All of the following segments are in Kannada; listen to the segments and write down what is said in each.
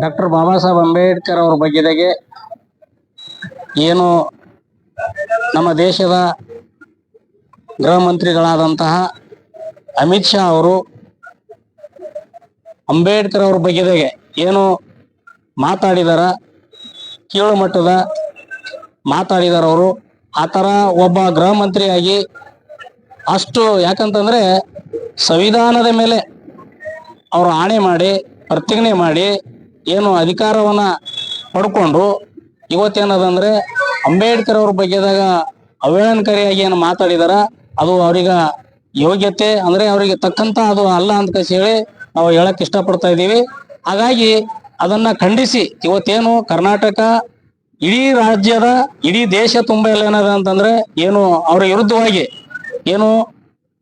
ಡಾಕ್ಟರ್ ಬಾಬಾ ಸಾಹೇಬ್ ಅಂಬೇಡ್ಕರ್ ಅವರ ಬಗ್ಗೆದಾಗೆ ಏನು ನಮ್ಮ ದೇಶದ ಗೃಹ ಮಂತ್ರಿಗಳಾದಂತಹ ಅಮಿತ್ ಶಾ ಅವರು ಅಂಬೇಡ್ಕರ್ ಅವ್ರ ಬಗ್ಗೆದಾಗೆ ಏನು ಮಾತಾಡಿದಾರ, ಕೀಳು ಮಟ್ಟದ ಮಾತಾಡಿದಾರ ಅವರು. ಆ ಥರ ಒಬ್ಬ ಗೃಹ ಮಂತ್ರಿಯಾಗಿ ಅಷ್ಟು ಯಾಕಂತಂದ್ರೆ ಸಂವಿಧಾನದ ಮೇಲೆ ಅವರು ಆಣೆ ಮಾಡಿ ಪ್ರತಿಜ್ಞೆ ಮಾಡಿ ಏನು ಅಧಿಕಾರವನ್ನ ಪಡ್ಕೊಂಡು ಇವತ್ತೇನದಂದ್ರೆ ಅಂಬೇಡ್ಕರ್ ಅವ್ರ ಬಗ್ಗೆದಾಗ ಅವಹೇಳನಕಾರಿಯಾಗಿ ಏನು ಮಾತಾಡಿದಾರ ಅದು ಅವ್ರಿಗೆ ಯೋಗ್ಯತೆ ಅಂದ್ರೆ ಅವರಿಗೆ ತಕ್ಕಂತ ಅದು ಅಲ್ಲ ಅಂತ ಹೇಳಿ ನಾವು ಹೇಳಕ್ ಇಷ್ಟಪಡ್ತಾ ಇದ್ದೀವಿ. ಹಾಗಾಗಿ ಅದನ್ನ ಖಂಡಿಸಿ ಇವತ್ತೇನು ಕರ್ನಾಟಕ ಇಡೀ ರಾಜ್ಯದ ಇಡೀ ದೇಶ ತುಂಬ ಎಲ್ಲ ಏನದ ಅಂತಂದ್ರೆ ಏನು ಅವರ ವಿರುದ್ಧವಾಗಿ ಏನು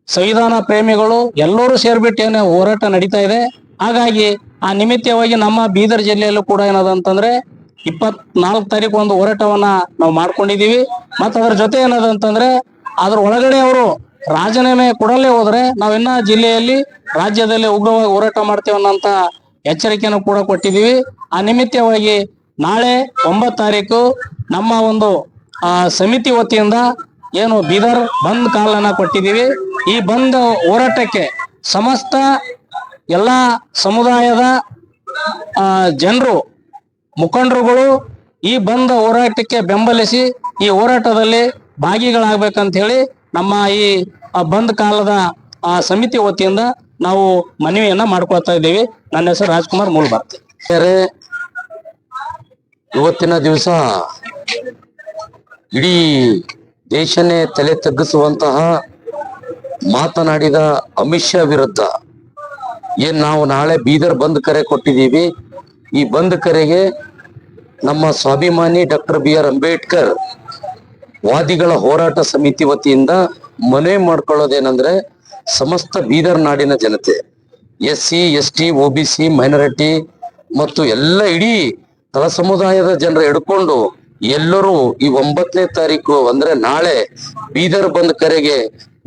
ಸಂವಿಧಾನ ಪ್ರೇಮಿಗಳು ಎಲ್ಲರೂ ಸೇರ್ಬಿಟ್ಟು ಏನು ಹೋರಾಟ ನಡೀತಾ ಇದೆ. ಹಾಗಾಗಿ ಆ ನಿಮಿತ್ತವಾಗಿ ನಮ್ಮ ಬೀದರ್ ಜಿಲ್ಲೆಯಲ್ಲೂ ಕೂಡ ಏನದ ಅಂತಂದ್ರೆ 24 ತಾರೀಕು ಒಂದು ಹೋರಾಟವನ್ನ ನಾವು ಮಾಡ್ಕೊಂಡಿದೀವಿ. ಮತ್ತು ಅದರ ಜೊತೆ ಏನದ ಅಂತಂದ್ರೆ ಅದ್ರ ಒಳಗಡೆ ಅವರು ರಾಜೀನಾಮೆ ಕೊಡಲೇ ಹೋದ್ರೆ ನಾವಿನ್ನ ಜಿಲ್ಲೆಯಲ್ಲಿ ರಾಜ್ಯದಲ್ಲಿ ಉಗ್ರವಾಗಿ ಹೋರಾಟ ಮಾಡ್ತೇವೆ ಅನ್ನೋಂತ ಎಚ್ಚರಿಕೆಯನ್ನು ಕೂಡ ಕೊಟ್ಟಿದ್ದೀವಿ. ಆ ನಿಮಿತ್ತವಾಗಿ ನಾಳೆ 9 ತಾರೀಕು ನಮ್ಮ ಒಂದು ಸಮಿತಿ ವತಿಯಿಂದ ಏನು ಬೀದರ್ ಬಂದ್ ಕಾಲನ್ನ ಕೊಟ್ಟಿದ್ದೀವಿ. ಈ ಬಂದ್ ಹೋರಾಟಕ್ಕೆ ಸಮಸ್ತ ಎಲ್ಲ ಸಮುದಾಯದ ಜನರು ಮುಖಂಡರುಗಳು ಈ ಬಂದ್ ಹೋರಾಟಕ್ಕೆ ಬೆಂಬಲಿಸಿ ಈ ಹೋರಾಟದಲ್ಲಿ ಭಾಗಿಗಳಾಗಬೇಕಂತ ಹೇಳಿ ನಮ್ಮ ಈ ಬಂದ್ ಕಾಲದ ಸಮಿತಿ ವತಿಯಿಂದ ನಾವು ಮನವಿಯನ್ನ ಮಾಡ್ಕೊಳ್ತಾ ಇದ್ದೀವಿ. ನನ್ನ ಹೆಸರು ರಾಜ್ಕುಮಾರ್ ಮೂಲ್ಬಾರ್ತಿ. ಇವತ್ತಿನ ದಿವಸ ಇಡೀ ದೇಶನೇ ತಲೆ ತಗ್ಗಿಸುವಂತಹ ಮಾತನಾಡಿದ ಅಮಿತ್ ಶಾ ವಿರುದ್ಧ ಏನ್ ನಾವು ನಾಳೆ ಬೀದರ್ ಬಂದ್ ಕರೆ ಕೊಟ್ಟಿದ್ದೀವಿ. ಈ ಬಂದ್ ಕರೆಗೆ ನಮ್ಮ ಸ್ವಾಭಿಮಾನಿ ಡಾಕ್ಟರ್ BR ಅಂಬೇಡ್ಕರ್ ವಾದಿಗಳ ಹೋರಾಟ ಸಮಿತಿ ವತಿಯಿಂದ ಮನವಿ ಮಾಡ್ಕೊಳ್ಳೋದೇನಂದ್ರೆ ಸಮಸ್ತ ಬೀದರ್ ನಾಡಿನ ಜನತೆ SC ST OBC ಮೈನಾರಿಟಿ ಮತ್ತು ಎಲ್ಲ ಇಡೀ ತಳ ಸಮುದಾಯದ ಜನರು ಹಿಡ್ಕೊಂಡು ಎಲ್ಲರೂ ಈ 9ನೇ ತಾರೀಕು ಅಂದ್ರೆ ನಾಳೆ ಬೀದರ್ ಬಂದ್ ಕರೆಗೆ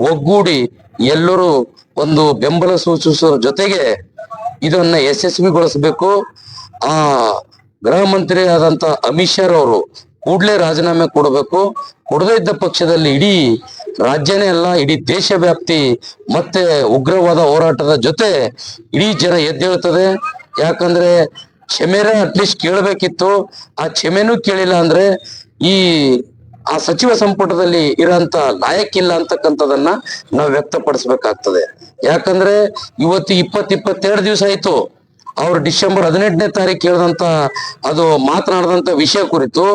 ಒಗ್ಗೂಡಿ ಎಲ್ಲರೂ ಒಂದು ಬೆಂಬಲ ಸೂಚಿಸುವ ಜೊತೆಗೆ ಇದನ್ನ ಯಶಸ್ವಿಗೊಳಿಸಬೇಕು. ಆ ಗೃಹ ಮಂತ್ರಿ ಆದಂತ ಅಮಿತ್ ಶಾ ಅವರು ಕೂಡಲೇ ರಾಜೀನಾಮೆ ಕೊಡಬೇಕು. ಕೊಡದೇ ಇದ್ದ ಪಕ್ಷದಲ್ಲಿ ಇಡೀ ರಾಜ್ಯನೇ ಅಲ್ಲ ಇಡೀ ದೇಶ ವ್ಯಾಪ್ತಿ ಮತ್ತೆ ಉಗ್ರವಾದ ಹೋರಾಟದ ಜೊತೆ ಇಡೀ ಜನ ಎದ್ದೇಳ್ತದೆ. ಯಾಕಂದ್ರೆ ಕ್ಷಮೆರ ಅಟ್ಲೀಸ್ಟ್ ಕೇಳಬೇಕಿತ್ತು. ಆ ಕ್ಷಮೆನೂ ಕೇಳಿಲ್ಲ ಅಂದ್ರೆ ಆ ಸಚಿವ ಸಂಪುಟದಲ್ಲಿ ಇರೋಂತ ಲಾಯಕ್ಕಿಲ್ಲ ಅಂತಕ್ಕಂಥದನ್ನ ನಾವು ವ್ಯಕ್ತಪಡಿಸ್ಬೇಕಾಗ್ತದೆ. ಯಾಕಂದ್ರೆ ಇವತ್ತು 22 ದಿವಸ ಆಯ್ತು ಅವ್ರು ಡಿಸೆಂಬರ್ 18ನೇ ತಾರೀಕು ಹೇಳಿದಂತ ಅದು ಮಾತನಾಡಿದಂತ ವಿಷಯ ಕುರಿತು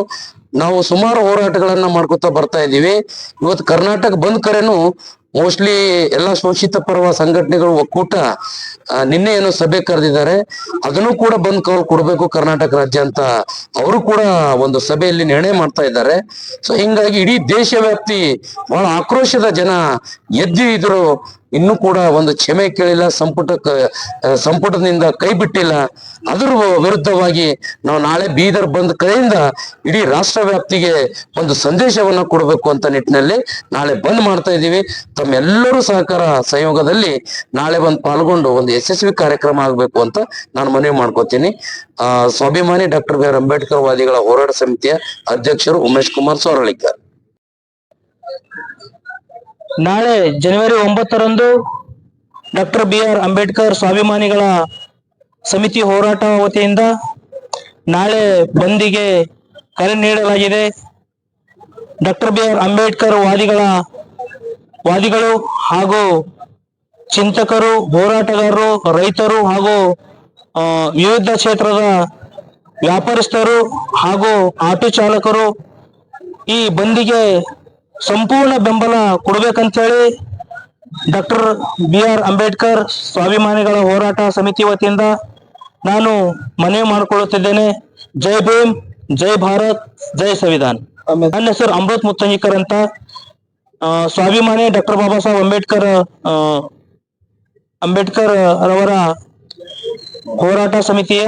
ನಾವು ಸುಮಾರು ಹೋರಾಟಗಳನ್ನ ಮಾಡ್ಕೊತಾ ಬರ್ತಾ ಇದ್ದೀವಿ. ಇವತ್ತು ಕರ್ನಾಟಕ ಬಂದ್ ಕರೆನು ಮೋಸ್ಟ್ಲಿ ಎಲ್ಲಾ ಶೋಷಿತ ಪರ್ವ ಸಂಘಟನೆಗಳು ಒಕ್ಕೂಟ ನಿನ್ನೆ ಏನೋ ಸಭೆ ಕರೆದಿದ್ದಾರೆ. ಅದನ್ನು ಕೂಡ ಬಂದ್ ಕಾಲ್ ಕೊಡ್ಬೇಕು ಕರ್ನಾಟಕ ರಾಜ್ಯ ಅಂತ ಅವರು ಕೂಡ ಒಂದು ಸಭೆಯಲ್ಲಿ ನಿರ್ಣಯ ಮಾಡ್ತಾ ಇದ್ದಾರೆ. ಸೊ ಹಿಂಗಾಗಿ ಇಡೀ ದೇಶ ವ್ಯಾಪ್ತಿ ಬಹಳ ಆಕ್ರೋಶದ ಜನ ಎದ್ದು ಇದ್ರು. ಇನ್ನೂ ಕೂಡ ಒಂದು ಕ್ಷಮೆ ಕೇಳಿಲ್ಲ, ಸಂಪುಟದಿಂದ ಕೈ ಬಿಟ್ಟಿಲ್ಲ. ಅದರ ವಿರುದ್ಧವಾಗಿ ನಾವು ನಾಳೆ ಬೀದರ್ ಬಂದ್ ಕರೆಯಿಂದ ಇಡೀ ರಾಷ್ಟ್ರ ವ್ಯಾಪ್ತಿಗೆ ಒಂದು ಸಂದೇಶವನ್ನ ಕೊಡಬೇಕು ಅಂತ ನಿಟ್ಟಿನಲ್ಲಿ ನಾಳೆ ಬಂದ್ ಮಾಡ್ತಾ ಇದ್ದೀವಿ. ತಮ್ಮೆಲ್ಲರೂ ಸಹಕಾರ ಸಹಯೋಗದಲ್ಲಿ ನಾಳೆ ಬಂದು ಪಾಲ್ಗೊಂಡು ಒಂದು ಯಶಸ್ವಿ ಕಾರ್ಯಕ್ರಮ ಆಗಬೇಕು ಅಂತ ನಾನು ಮನವಿ ಮಾಡ್ಕೋತೀನಿ. ಸ್ವಾಭಿಮಾನಿ ಡಾಕ್ಟರ್ BR ಅಂಬೇಡ್ಕರ್ ವಾದಿಗಳ ಹೋರಾಟ ಸಮಿತಿಯ ಅಧ್ಯಕ್ಷರು ಉಮೇಶ್ ಕುಮಾರ್ ಸೋರಳಿಕರ್. ನಾಳೆ ಜನವರಿ 9ರಂದು ಡಾಕ್ಟರ್ BR ಅಂಬೇಡ್ಕರ್ ಸ್ವಾಭಿಮಾನಿಗಳ ಸಮಿತಿ ಹೋರಾಟ ವತಿಯಿಂದ ನಾಳೆ ಬಂದಿಗೆ ಕರೆ ನೀಡಲಾಗಿದೆ. ಡಾಕ್ಟರ್ BR ಅಂಬೇಡ್ಕರ್ ವಾದಿಗಳು ಹಾಗೂ ಚಿಂತಕರು, ಹೋರಾಟಗಾರರು, ರೈತರು ಹಾಗೂ ವಿವಿಧ ಕ್ಷೇತ್ರದ ವ್ಯಾಪಾರಸ್ಥರು ಹಾಗೂ ಆಟೋ ಚಾಲಕರು ಈ ಬಂದಿಗೆ ಸಂಪೂರ್ಣ ಬೆಂಬಲ ಕೊಡ್ಬೇಕಂತೇಳಿ ಡಾಕ್ಟರ್ BR ಅಂಬೇಡ್ಕರ್ ಸ್ವಾಭಿಮಾನಿಗಳ ಹೋರಾಟ ಸಮಿತಿ ವತಿಯಿಂದ ನಾನು ಮನವಿ ಮಾಡಿಕೊಳ್ಳುತ್ತಿದ್ದೇನೆ. ಜೈ ಭೀಮ್, ಜೈ ಭಾರತ್, ಜೈ ಸಂವಿಧಾನ್. ನನ್ನ ಹೆಸರು ಅಮೃತ್ ಮುತ್ತಂಗಿಕರ್ ಅಂತ, ಸ್ವಾಭಿಮಾನಿ ಡಾಕ್ಟರ್ ಬಾಬಾ ಸಾಹೇಬ್ ಅಂಬೇಡ್ಕರ್ ರವರ ಹೋರಾಟ ಸಮಿತಿಯ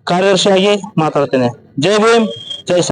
ಕಾರ್ಯದರ್ಶಿಯಾಗಿ ಮಾತಾಡ್ತೇನೆ. ಜೈ ಭೀಮ್,